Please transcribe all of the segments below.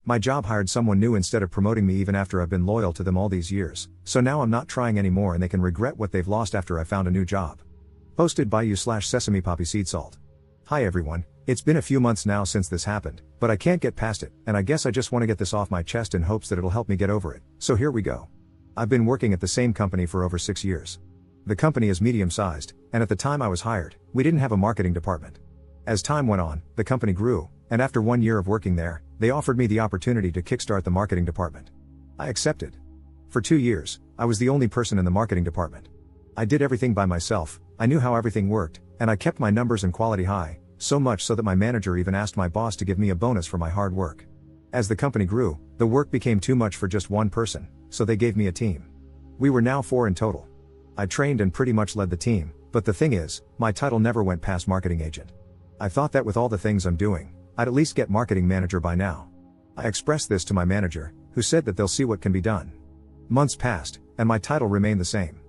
My job hired someone new instead of promoting me even after I've been loyal to them all these years, so now I'm not trying anymore and they can regret what they've lost after I found a new job. Posted by you/Sesame Poppy Seed Salt. Hi everyone, it's been a few months now since this happened, but I can't get past it, and I guess I just want to get this off my chest in hopes that it'll help me get over it, so here we go. I've been working at the same company for over 6 years. The company is medium-sized, and at the time I was hired, we didn't have a marketing department. As time went on, the company grew, and after 1 year of working there, they offered me the opportunity to kickstart the marketing department. I accepted. For 2 years, I was the only person in the marketing department. I did everything by myself, I knew how everything worked, and I kept my numbers and quality high, so much so that my manager even asked my boss to give me a bonus for my hard work. As the company grew, the work became too much for just one person, so they gave me a team. We were now 4 in total. I trained and pretty much led the team, but the thing is, my title never went past marketing agent. I thought that with all the things I'm doing, I'd at least get marketing manager by now. I expressed this to my manager, who said that they'll see what can be done. Months passed, and my title remained the same.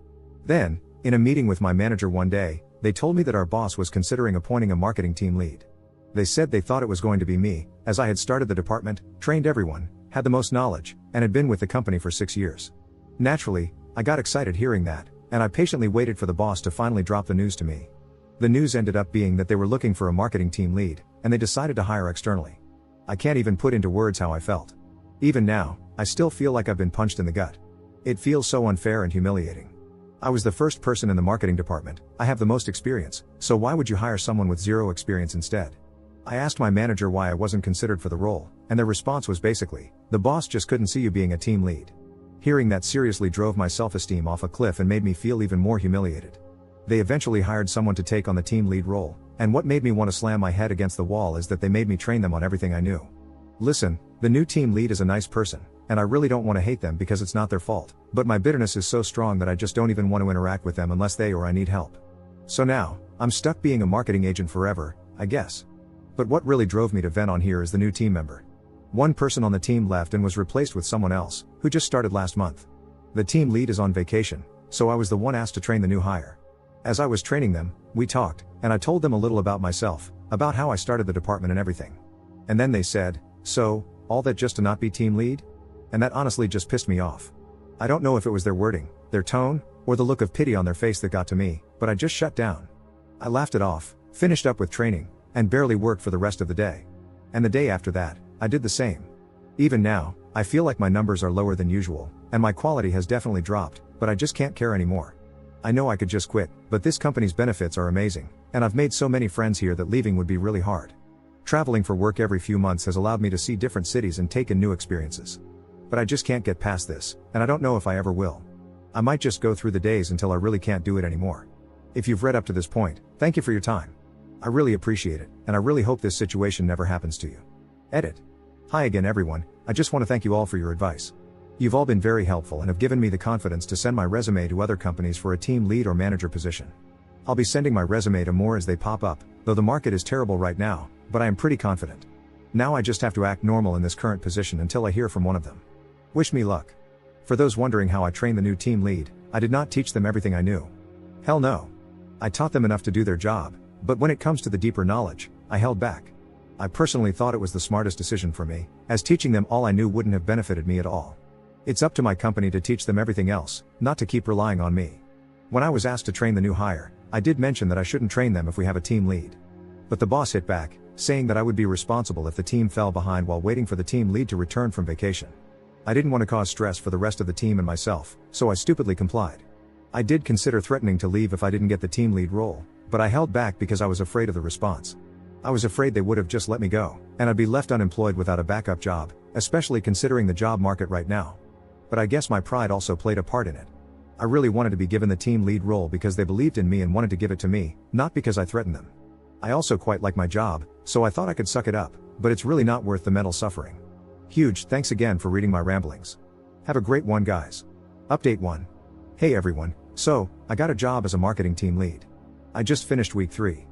Then, in a meeting with my manager one day, they told me that our boss was considering appointing a marketing team lead. They said they thought it was going to be me, as I had started the department, trained everyone, had the most knowledge, and had been with the company for 6 years. Naturally, I got excited hearing that, and I patiently waited for the boss to finally drop the news to me. The news ended up being that they were looking for a marketing team lead, and they decided to hire externally. I can't even put into words how I felt. Even now, I still feel like I've been punched in the gut. It feels so unfair and humiliating. I was the first person in the marketing department, I have the most experience, so why would you hire someone with 0 experience instead? I asked my manager why I wasn't considered for the role, and their response was basically, the boss just couldn't see you being a team lead. Hearing that seriously drove my self-esteem off a cliff and made me feel even more humiliated. They eventually hired someone to take on the team lead role, and what made me want to slam my head against the wall is that they made me train them on everything I knew. Listen, the new team lead is a nice person, and I really don't want to hate them because it's not their fault, but my bitterness is so strong that I just don't even want to interact with them unless they or I need help. So now, I'm stuck being a marketing agent forever, I guess. But what really drove me to vent on here is the new team member. One person on the team left and was replaced with someone else, who just started last month. The team lead is on vacation, so I was the one asked to train the new hire. As I was training them, we talked, and I told them a little about myself, about how I started the department and everything. And then they said, so, all that just to not be team lead? And that honestly just pissed me off. I don't know if it was their wording, their tone, or the look of pity on their face that got to me, but I just shut down. I laughed it off, finished up with training, and barely worked for the rest of the day. And the day after that, I did the same. Even now, I feel like my numbers are lower than usual, and my quality has definitely dropped, but I just can't care anymore. I know I could just quit, but this company's benefits are amazing, and I've made so many friends here that leaving would be really hard. Traveling for work every few months has allowed me to see different cities and take in new experiences. But I just can't get past this, and I don't know if I ever will. I might just go through the days until I really can't do it anymore. If you've read up to this point, thank you for your time. I really appreciate it, and I really hope this situation never happens to you. Edit. Hi again everyone, I just want to thank you all for your advice. You've all been very helpful and have given me the confidence to send my resume to other companies for a team lead or manager position. I'll be sending my resume to more as they pop up, though the market is terrible right now, but I am pretty confident. Now I just have to act normal in this current position until I hear from one of them. Wish me luck. For those wondering how I trained the new team lead, I did not teach them everything I knew. Hell no. I taught them enough to do their job, but when it comes to the deeper knowledge, I held back. I personally thought it was the smartest decision for me, as teaching them all I knew wouldn't have benefited me at all. It's up to my company to teach them everything else, not to keep relying on me. When I was asked to train the new hire, I did mention that I shouldn't train them if we have a team lead. But the boss hit back, saying that I would be responsible if the team fell behind while waiting for the team lead to return from vacation. I didn't want to cause stress for the rest of the team and myself, so I stupidly complied. I did consider threatening to leave if I didn't get the team lead role, but I held back because I was afraid of the response. I was afraid they would have just let me go, and I'd be left unemployed without a backup job, especially considering the job market right now. But I guess my pride also played a part in it. I really wanted to be given the team lead role because they believed in me and wanted to give it to me, not because I threatened them. I also quite like my job, so I thought I could suck it up, but it's really not worth the mental suffering. Huge thanks again for reading my ramblings. Have a great one guys. Update 1. Hey everyone, so, I got a job as a marketing team lead. I just finished week 3.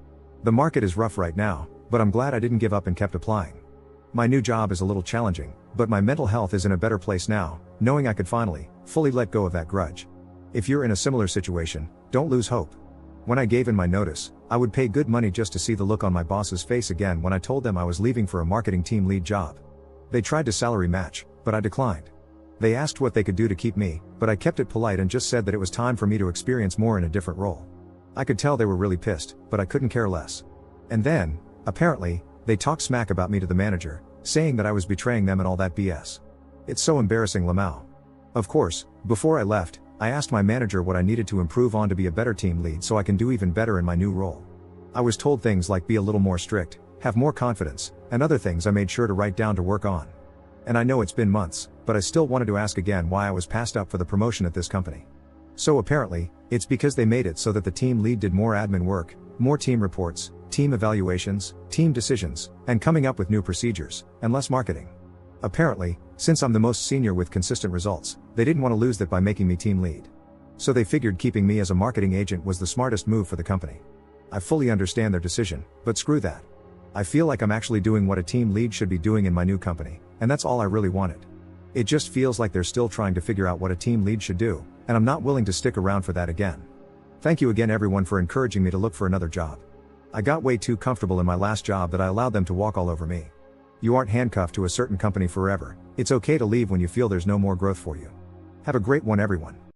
The market is rough right now, but I'm glad I didn't give up and kept applying. My new job is a little challenging, but my mental health is in a better place now, knowing I could finally, fully let go of that grudge. If you're in a similar situation, don't lose hope. When I gave in my notice, I would pay good money just to see the look on my boss's face again when I told them I was leaving for a marketing team lead job. They tried to salary match, but I declined. They asked what they could do to keep me, but I kept it polite and just said that it was time for me to experience more in a different role. I could tell they were really pissed, but I couldn't care less. And then, apparently, they talked smack about me to the manager, saying that I was betraying them and all that BS. It's so embarrassing, Lamau. Of course, before I left, I asked my manager what I needed to improve on to be a better team lead so I can do even better in my new role. I was told things like be a little more strict, have more confidence, and other things I made sure to write down to work on. And I know it's been months, but I still wanted to ask again why I was passed up for the promotion at this company. So apparently, it's because they made it so that the team lead did more admin work, more team reports, team evaluations, team decisions, and coming up with new procedures, and less marketing. Apparently, since I'm the most senior with consistent results, they didn't want to lose that by making me team lead. So they figured keeping me as a marketing agent was the smartest move for the company. I fully understand their decision, but screw that. I feel like I'm actually doing what a team lead should be doing in my new company, and that's all I really wanted. It just feels like they're still trying to figure out what a team lead should do, and I'm not willing to stick around for that again. Thank you again everyone for encouraging me to look for another job. I got way too comfortable in my last job that I allowed them to walk all over me. You aren't handcuffed to a certain company forever. It's okay to leave when you feel there's no more growth for you. Have a great one everyone.